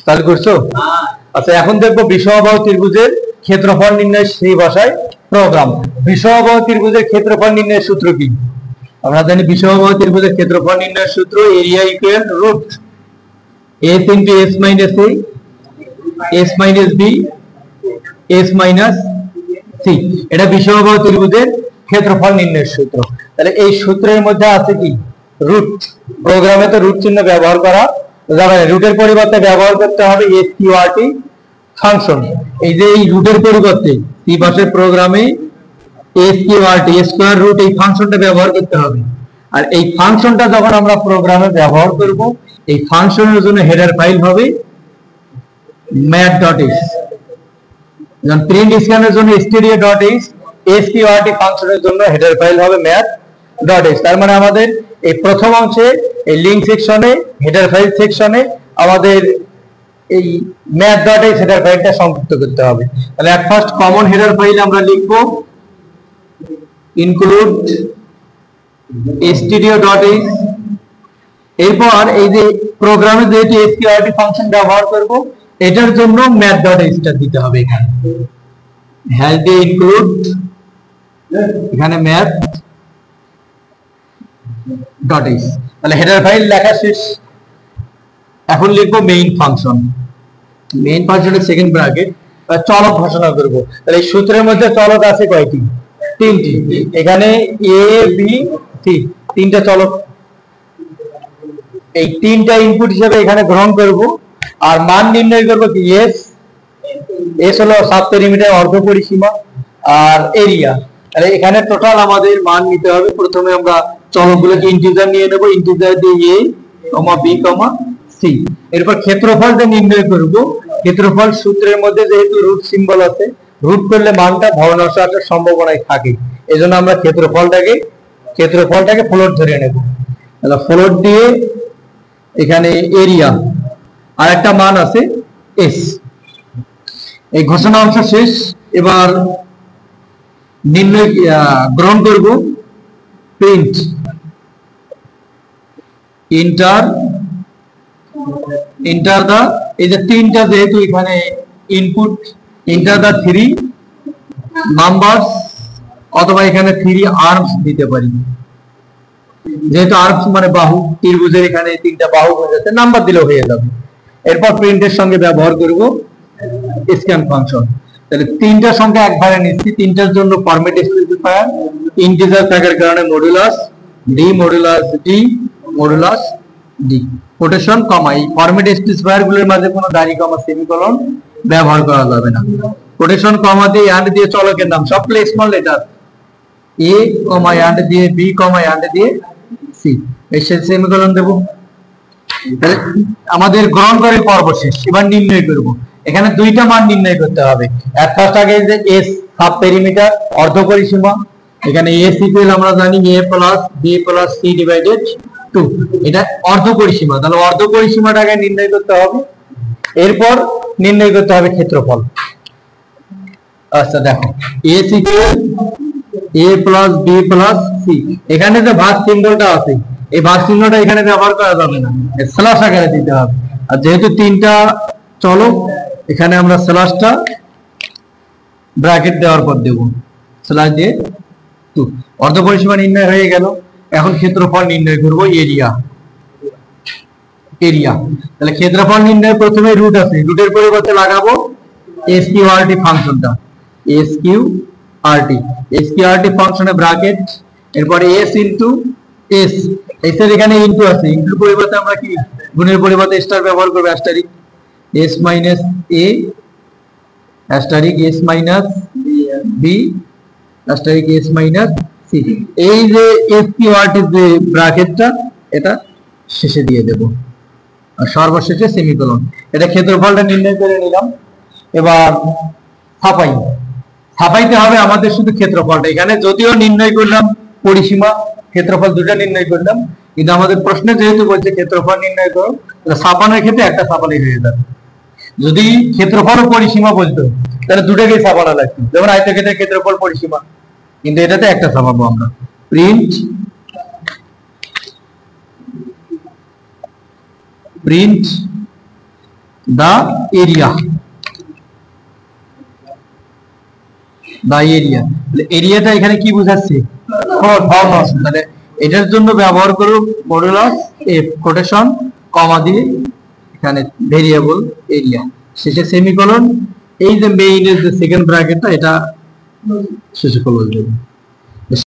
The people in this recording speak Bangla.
তাহলে করছো? আচ্ছা, এখন দেখবো বিষমবাহু ত্রিভুজের ক্ষেত্রফল নির্ণয় সেই ভাষায় প্রোগ্রাম। বিষমবাহু ত্রিভুজের ক্ষেত্রফল নির্ণয়ের সূত্র কি? আমরা জানি বিষমবাহু ত্রিভুজের ক্ষেত্রফল নির্ণয়ের সূত্র area equal root s into s minus a s minus b s minus c। এটা বিষমবাহু ত্রিভুজের ক্ষেত্রফল নির্ণয়ের সূত্র। তাহলে এই সূত্রের মধ্যে আছে কি? রুট। প্রোগ্রামে তো রুট চিহ্ন ব্যবহার করা যাবে না, রুটের পরিবর্তে ব্যবহার করতে হবে স্কিউআরটি ফাংশন। এই যে এই রুটের পরিবর্তে সি ভাষার প্রোগ্রামে স্কিউআরটি স্কয়ার রুট এই ফাংশনটা ব্যবহার করতে হবে। আর এই ফাংশনটা যখন আমরা প্রোগ্রামে ব্যবহার করব, এই ফাংশনের জন্য হেডার ফাইল হবে math.s। যেমন প্রিন্ট স্ক্যানের জন্য stdio.h, স্কিউআরটি ফাংশনের জন্য হেডার ফাইল হবে math.s। তার মানে আমাদের এই প্রথম অংশে এই লিংক সেকশনে হেডার ফাইল সেকশনে আমাদের এই math.s হেডার ফাইলটা সংযুক্ত করতে হবে। তাহলে at first common header file আমরা লিখব include stdio.h। এরপর এই যে প্রোগ্রামে যেহেতু স্কিউআরটি ফাংশন ব্যবহার করব, এটার জন্য math.s টা দিতে হবে। এখানে হ্যাজ দিয়ে ইনক্লুড, এখানে math.s। তাহলে হেডার ফাইল লেখা শেষ। এখন লিখব মেইন ফাংশন। মেইন ফাংশনের সেকেন্ড ব্র্যাকেট চলক ঘোষণা করব। তাহলে এই সূত্রের মধ্যে চলক আছে কয়টি? তিনটি। এখানে a b c তিনটা চলক। এই তিনটা ইনপুট হিসেবে এখানে গ্রহণ করব আর মান নির্ণয় করব কি? s হলো সাব পেরিমিটার অর্ধ পরিসীমা আর এরিয়া। তাহলে এখানে টোটাল আমাদের মান নিতে হবে। প্রথমে আমরা চলকগুলোকে ইন্টিজার নিয়ে নেব, ইন্টিজার দিয়ে a, b, c। এরপর ক্ষেত্রফলটা নির্ণয় করব। ক্ষেত্রফল সূত্রের মধ্যে যেহেতু রুট সিম্বল আছে, রুট করলে মানটা ভগ্নাংশ আসার সম্ভাবনাই থাকে। এজন্য আমরা ক্ষেত্রফলটাকে ফ্লোট ধরে নেব। তাহলে ফ্লোট দিয়ে এখানে এরিয়া আর একটা মান আছে s। এই ঘোষণা অংশ শেষ। এবার নির্ণয় গ্রহণ করব প্রিন্ট ইন্টার দা, এই যে তিনটা যেহেতু এখানে ইনপুট, ইন্টার দা 3 নাম্বারস, অথবা এখানে 3 আর্মস দিতে পারি। যেহেতু আর্মস মানে বাহু, ত্রিভুজের এখানে তিনটা বাহু বোঝাতে নাম্বার দিলেও হয়ে যাবে। এরপর প্রিন্টের সঙ্গে ব্যবহার করব স্ক্যান ফাংশন। তাহলে তিনটা সংখ্যা একবারে নিচ্ছি, তিনটার জন্য ফরম্যাট স্পেসিফায়ার ইন্টিজার থাকার কারণে modulus d modulus d modulus d quotation comma. এই ফরম্যাট স্পেসিফায়ার গুলোর মাঝে কোনো দাঁড়ি কমা সেমিকোলন ব্যবহার করা যাবে না। কোটেশন কমা দিয়ে এন্ড দিয়ে চলকের নাম সব প্লে small letter, a comma and দিয়ে b কমা এন্ড দিয়ে c, এই সেমিকোলন দেব। তাহলে আমাদের গ্রহণ করে পর্ব শেষ। এবার নির্ণয় করব। এখানে দুইটা মান নির্ণয় করতে হবে। এট ফার্স্ট আগে যে s সাব পেরিমিটার অর্ধ পরিসীমা, এখানে a ইকুয়াল আমরা জানি a plus b plus c divided 2, এটা অর্ধ পরিসীমা। তাহলে অর্ধ পরিসীমাটাকে নির্ণয় করতে হবে। এরপর নির্ণয় করতে হবে ক্ষেত্রফল। আচ্ছা দেখো, a equal a plus b plus c, এখানে যে ভাগ সিম্বলটা আছে এই ভাগ চিহ্নটা এখানে ব্যবহার করা যাবে না, স্ল্যাশ আকারে দিতে হবে। আর যেহেতু তিনটা চলক, এখানে আমরা স্ল্যাশটা ব্র্যাকেট দেওয়ার পর দেব, স্ল্যাশ দিয়ে 2। অর্ধ পরিসীমা নির্ণয় হয়ে গেল। এখন ক্ষেত্রফল নির্ণয় করব এরিয়া। তাহলে ক্ষেত্রফল নির্ণয় প্রথমে রুট আছে, রুটের পরিবর্তে লাগাবো স্কিউআরটি ফাংশনটা। স্কিউআরটি ফাংশনে ব্র্যাকেট, এরপরে s ইনটু s, s এর এখানে ইনটু আছে, ইনটুর পরিবর্তে আমরা কি গুণের পরিবর্তে স্টার ব্যবহার করব, asterisk s minus a asterisk s minus b asterisk s minus c। এই যে স্কিউআরটি যে ব্র্যাকেটটা এটা শেষে দিয়ে দেব আর সর্বশেষে সেমিকোলন। এটা ক্ষেত্রফলটা নির্ণয় করে নিলাম। এবার ছাপাইতে হবে আমাদের শুধু ক্ষেত্রফলটা। এখানে যদিও নির্ণয় করলাম পরিসীমা ক্ষেত্রফল দুটো নির্ণয় করলাম, কিন্তু আমাদের প্রশ্নে যেহেতু বলছে ক্ষেত্রফল নির্ণয় করো, ছাপানোর ক্ষেত্রে একটা ছাপালেই হয়ে যাবে। যদি ক্ষেত্রফল ও পরিসীমা বলতো তাহলে দুটোকেই ছাপানো লাগতো, যেমন আয়তক্ষেত্রের ক্ষেত্রফল পরিসীমা, কিন্তু এটাতে একটা ছাপাবো আমরা। প্রিন্ট দা এরিয়া, দা এরিয়া, এরিয়াটা এখানে কি বোঝাচ্ছে? তাহলে এটার জন্য ব্যবহার করব মডুলাস এফ কোটেশন কমা দিয়ে এখানে ভেরিয়েবল এরিয়া, শেষে সেমিকোলন, এই যে মেইনের যে সেকেন্ড ব্র্যাকেটটা এটা শেষে ক্লোজ দেব।